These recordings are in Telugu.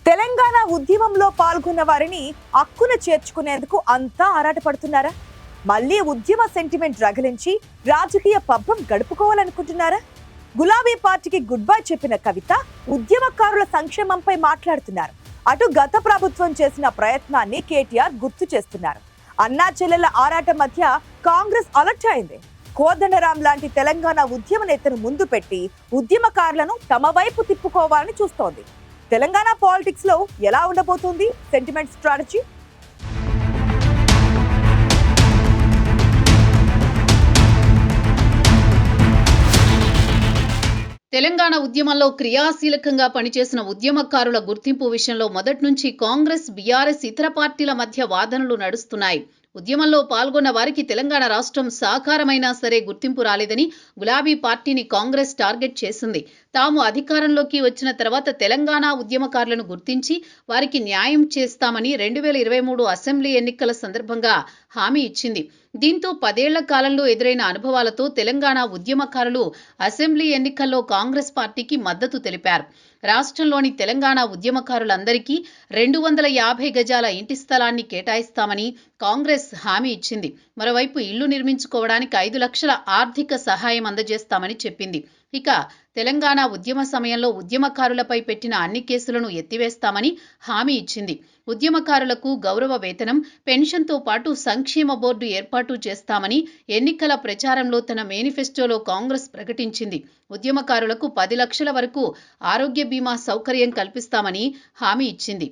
తెలంగాణ ఉద్యమంలో పాల్గొన్న వారిని హక్కున చేర్చుకునేందుకు అంతా ఆరాటపడుతున్నారా? మళ్ళీ ఉద్యమ సెంటిమెంట్ రగిలించి రాజకీయ పబ్బం గడుపుకోవాలనుకుంటున్నారా? గులాబీ పార్టీకి గుడ్ బై చెప్పిన కవిత ఉద్యమకారుల సంక్షేమంపై మాట్లాడుతున్నారు. అటు గత ప్రభుత్వం చేసిన ప్రయత్నాన్ని కేటీఆర్ గుర్తు చేస్తున్నారు. అన్నా చెల్లెల ఆరాట మధ్య కాంగ్రెస్ అలర్ట్ అయింది. కోదండరాం లాంటి తెలంగాణ ఉద్యమ నేతను ముందు పెట్టి ఉద్యమకారులను తమ వైపు తిప్పుకోవాలని చూస్తోంది. తెలంగాణ పాలిటిక్స్ లో ఎలా ఉండబోతుంది సెంటిమెంట్ స్ట్రాటజీ? తెలంగాణ ఉద్యమంలో క్రియాశీలకంగా పనిచేసిన ఉద్యమకారుల గుర్తింపు విషయంలో మొదటి నుంచి కాంగ్రెస్, బీఆర్ఎస్, ఇతర పార్టీల మధ్య వాదనలు నడుస్తున్నాయి. ఉద్యమంలో పాల్గొన్న వారికి తెలంగాణ రాష్ట్రం సాకారమైనా సరే గుర్తింపు రాలేదని గులాబీ పార్టీని కాంగ్రెస్ టార్గెట్ చేసింది. తాము అధికారంలోకి వచ్చిన తర్వాత తెలంగాణ ఉద్యమకారులను గుర్తించి వారికి న్యాయం చేస్తామని 2023 అసెంబ్లీ ఎన్నికల సందర్భంగా హామీ ఇచ్చింది. దీంతో 10 ఏళ్ల కాలంలో ఎదురైన అనుభవాలతో తెలంగాణ ఉద్యమకారులు అసెంబ్లీ ఎన్నికల్లో కాంగ్రెస్ పార్టీకి మద్దతు తెలిపారు. రాష్ట్రంలోని తెలంగాణ ఉద్యమకారులందరికీ 250 గజాల ఇంటి స్థలాన్ని కేటాయిస్తామని కాంగ్రెస్ హామీ ఇచ్చింది. మరోవైపు ఇళ్లు నిర్మించుకోవడానికి 5 లక్షల ఆర్థిక సహాయం అందజేస్తామని చెప్పింది. ఇక తెలంగాణ ఉద్యమ సమయంలో ఉద్యమకారులపై పెట్టిన అన్ని కేసులను ఎత్తివేస్తామని హామీ ఇచ్చింది. ఉద్యమకారులకు గౌరవ వేతనం, పెన్షన్తో పాటు సంక్షేమ బోర్డు ఏర్పాటు చేస్తామని ఎన్నికల ప్రచారంలో తన మేనిఫెస్టోలో కాంగ్రెస్ ప్రకటించింది. ఉద్యమకారులకు 10 లక్షల వరకు ఆరోగ్య బీమా సౌకర్యం కల్పిస్తామని హామీ ఇచ్చింది.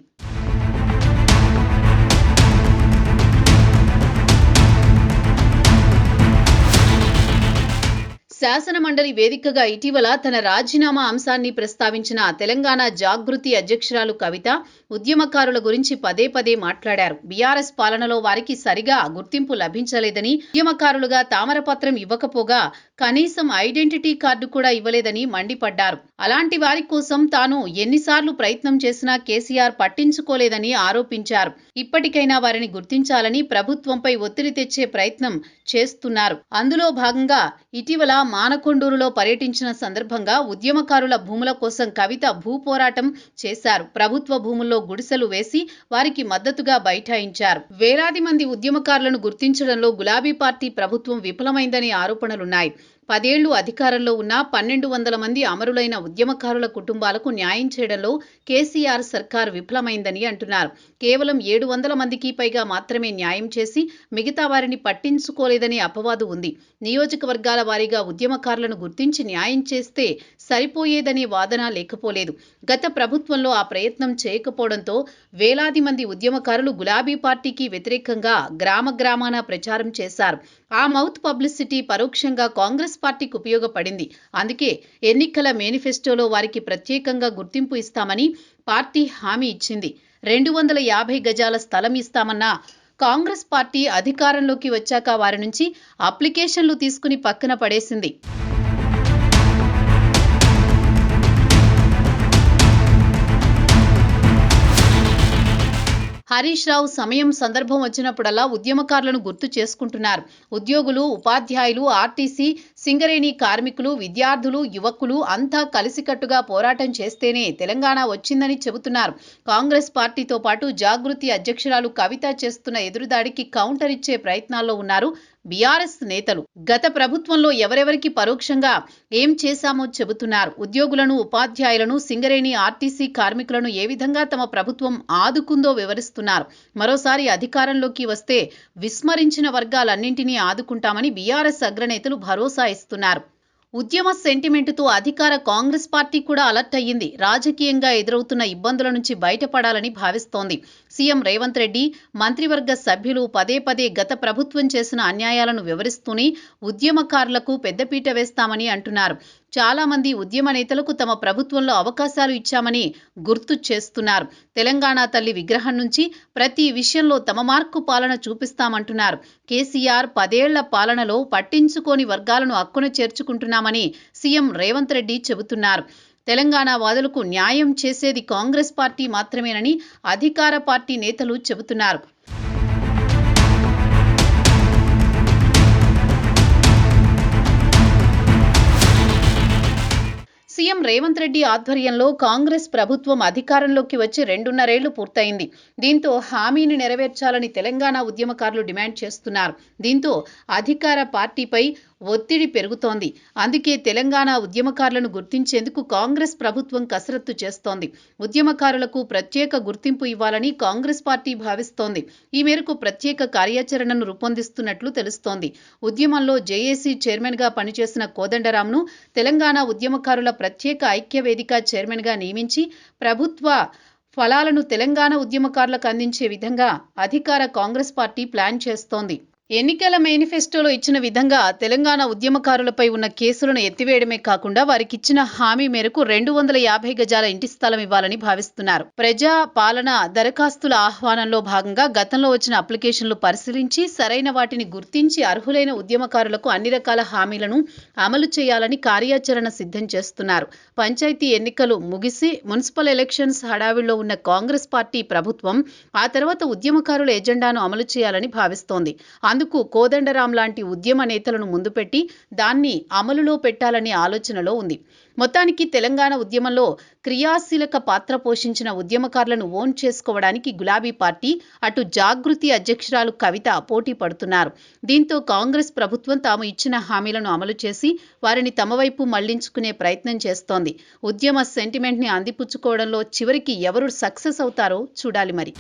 శాసన మండలి వేదికగా ఇటీవల తన రాజీనామా అంశాన్ని ప్రస్తావించిన తెలంగాణ జాగృతి అధ్యక్షురాలు కవిత ఉద్యమకారుల గురించి పదే పదే మాట్లాడారు. బీఆర్ఎస్ పాలనలో వారికి సరిగా గుర్తింపు లభించలేదని, ఉద్యమకారులుగా తామరపత్రం ఇవ్వకపోగా కనీసం ఐడెంటిటీ కార్డు కూడా ఇవ్వలేదని మండిపడ్డారు. అలాంటి వారి కోసం తాను ఎన్నిసార్లు ప్రయత్నం చేసినా కేసీఆర్ పట్టించుకోలేదని ఆరోపించారు. ఇప్పటికైనా వారిని గుర్తించాలని ప్రభుత్వంపై ఒత్తిడి తెచ్చే ప్రయత్నం చేస్తున్నారు. అందులో భాగంగా ఇటీవల మానకొండూరులో పర్యటించిన సందర్భంగా ఉద్యమకారుల భూముల కోసం కవిత భూపోరాటం చేశారు. ప్రభుత్వ భూముల్లో గుడిసెలు వేసి వారికి మద్దతుగా బైఠాయించారు. వేలాది మంది ఉద్యమకారులను గుర్తించడంలో గులాబీ పార్టీ ప్రభుత్వం విఫలమైందని ఆరోపణలున్నాయి. 10 ఏళ్లు అధికారంలో ఉన్న 1200 మంది అమరులైన ఉద్యమకారుల కుటుంబాలకు న్యాయం చేయడంలో కేసీఆర్ సర్కార్ విఫలమైందని అంటున్నారు. కేవలం 700 మందికి పైగా మాత్రమే న్యాయం చేసి మిగతా వారిని పట్టించుకోలేదని అపవాదు ఉంది. నియోజకవర్గాల వారీగా ఉద్యమకారులను గుర్తించి న్యాయం చేస్తే సరిపోయేదనే వాదన లేకపోలేదు. గత ప్రభుత్వంలో ఆ ప్రయత్నం చేయకపోవడంతో వేలాది మంది ఉద్యమకారులు గులాబీ పార్టీకి వ్యతిరేకంగా గ్రామ గ్రామాన ప్రచారం చేశారు. ఆ మౌత్ పబ్లిసిటీ పరోక్షంగా కాంగ్రెస్ పార్టీకి ఉపయోగపడింది. అందుకే ఎన్నికల మేనిఫెస్టోలో వారికి ప్రత్యేకంగా గుర్తింపు ఇస్తామని పార్టీ హామీ ఇచ్చింది. 250 గజాల స్థలం ఇస్తామన్న కాంగ్రెస్ పార్టీ అధికారంలోకి వచ్చాక వారి నుంచి అప్లికేషన్లు తీసుకుని పక్కన పడేసింది. హరీష్ రావు సమయం సందర్భం వచ్చినప్పుడల్లా ఉద్యమకారులను గుర్తు చేసుకుంటున్నారు. ఉద్యోగులు, ఉపాధ్యాయులు, ఆర్టీసీ, సింగరేణి కార్మికులు, విద్యార్థులు, యువకులు అంతా కలిసికట్టుగా పోరాటం చేస్తేనే తెలంగాణ వచ్చిందని చెబుతున్నారు. కాంగ్రెస్ పార్టీతో పాటు జాగృతి అధ్యక్షురాలు కవిత చేస్తున్న ఎదురుదాడికి కౌంటర్ ఇచ్చే ప్రయత్నాల్లో ఉన్నారు బీఆర్ఎస్ నేతలు. గత ప్రభుత్వంలో ఎవరెవరికి పరోక్షంగా ఏం చేశామో చెబుతున్నారు. ఉద్యోగులను, ఉపాధ్యాయులను, సింగరేణి, ఆర్టీసీ కార్మికులను ఏ విధంగా తమ ప్రభుత్వం ఆదుకుందో వివరిస్తున్నారు. మరోసారి అధికారంలోకి వస్తే విస్మరించిన వర్గాలన్నింటినీ ఆదుకుంటామని బీఆర్ఎస్ అగ్రనేతలు భరోసా ఇస్తున్నారు. ఉద్యమ సెంటిమెంటుతో అధికార కాంగ్రెస్ పార్టీ కూడా అలర్ట్ అయ్యింది. రాజకీయంగా ఎదురవుతున్న ఇబ్బందుల నుంచి బయటపడాలని భావిస్తోంది. సీఎం రేవంత్ రెడ్డి, మంత్రివర్గ సభ్యులు పదే పదే గత ప్రభుత్వం చేసిన అన్యాయాలను వివరిస్తూనే ఉద్యమకారులకు పెద్దపీట వేస్తామని అంటున్నారు. చాలా మంది ఉద్యమ నేతలకు తమ ప్రభుత్వంలో అవకాశాలు ఇచ్చామని గుర్తు చేస్తున్నారు. తెలంగాణ తల్లి విగ్రహం నుంచి ప్రతి విషయంలో తమ మార్కు పాలన చూపిస్తామంటున్నారు. కేసీఆర్ 10 ఏళ్ల పాలనలో పట్టించుకోని వర్గాలను హక్కున చేర్చుకుంటున్నామని సీఎం రేవంత్ రెడ్డి చెబుతున్నారు. తెలంగాణ వాదులకు న్యాయం చేసేది కాంగ్రెస్ పార్టీ మాత్రమేనని అధికార పార్టీ నేతలు చెబుతున్నారు. సీఎం రేవంత్ రెడ్డి ఆధ్వర్యంలో కాంగ్రెస్ ప్రభుత్వం అధికారంలోకి వచ్చి 2.5 ఏళ్లు పూర్తయింది. దీంతో హామీని నెరవేర్చాలని తెలంగాణ ఉద్యమకారులు డిమాండ్ చేస్తున్నారు. దీంతో అధికార పార్టీపై ఒత్తిడి పెరుగుతోంది. అందుకే తెలంగాణ ఉద్యమకారులను గుర్తించేందుకు కాంగ్రెస్ ప్రభుత్వం కసరత్తు చేస్తోంది. ఉద్యమకారులకు ప్రత్యేక గుర్తింపు ఇవ్వాలని కాంగ్రెస్ పార్టీ భావిస్తోంది. ఈ మేరకు ప్రత్యేక కార్యాచరణను రూపొందిస్తున్నట్లు తెలుస్తోంది. ఉద్యమంలో జేఏసీ చైర్మన్గా పనిచేసిన కోదండరాంను తెలంగాణ ఉద్యమకారుల ప్రత్యేక ఐక్య వేదిక చైర్మన్గా నియమించి ప్రభుత్వ ఫలాలను తెలంగాణ ఉద్యమకారులకు అందించే విధంగా అధికార కాంగ్రెస్ పార్టీ ప్లాన్ చేస్తోంది. ఎన్నికల మేనిఫెస్టోలో ఇచ్చిన విధంగా తెలంగాణ ఉద్యమకారులపై ఉన్న కేసులను ఎత్తివేయడమే కాకుండా వారికిచ్చిన హామీ మేరకు 250 గజాల ఇంటి స్థలం ఇవ్వాలని భావిస్తున్నారు. ప్రజా పాలన దరఖాస్తుల ఆహ్వానంలో భాగంగా గతంలో వచ్చిన అప్లికేషన్లు పరిశీలించి సరైన వాటిని గుర్తించి అర్హులైన ఉద్యమకారులకు అన్ని రకాల హామీలను అమలు చేయాలని కార్యాచరణ సిద్ధం చేస్తున్నారు. పంచాయతీ ఎన్నికలు ముగిసి మున్సిపల్ ఎలక్షన్స్ హడావిడిలో ఉన్న కాంగ్రెస్ పార్టీ ప్రభుత్వం ఆ తర్వాత ఉద్యమకారుల ఎజెండాను అమలు చేయాలని భావిస్తోంది. అందుకు కోదండరాం లాంటి ఉద్యమ నేతలను ముందు పెట్టి దాన్ని అమలులో పెట్టాలనే ఆలోచనలో ఉంది. మొత్తానికి తెలంగాణ ఉద్యమంలో క్రియాశీలక పాత్ర పోషించిన ఉద్యమకారులను ఓన్ చేసుకోవడానికి గులాబీ పార్టీ, అటు జాగృతి అధ్యక్షురాలు కవిత పోటీ పడుతున్నారు. దీంతో కాంగ్రెస్ ప్రభుత్వం తాము ఇచ్చిన హామీలను అమలు చేసి వారిని తమ వైపు మళ్లించుకునే ప్రయత్నం చేస్తోంది. ఉద్యమ సెంటిమెంట్ని అందిపుచ్చుకోవడంలో చివరికి ఎవరు సక్సెస్ అవుతారో చూడాలి మరి.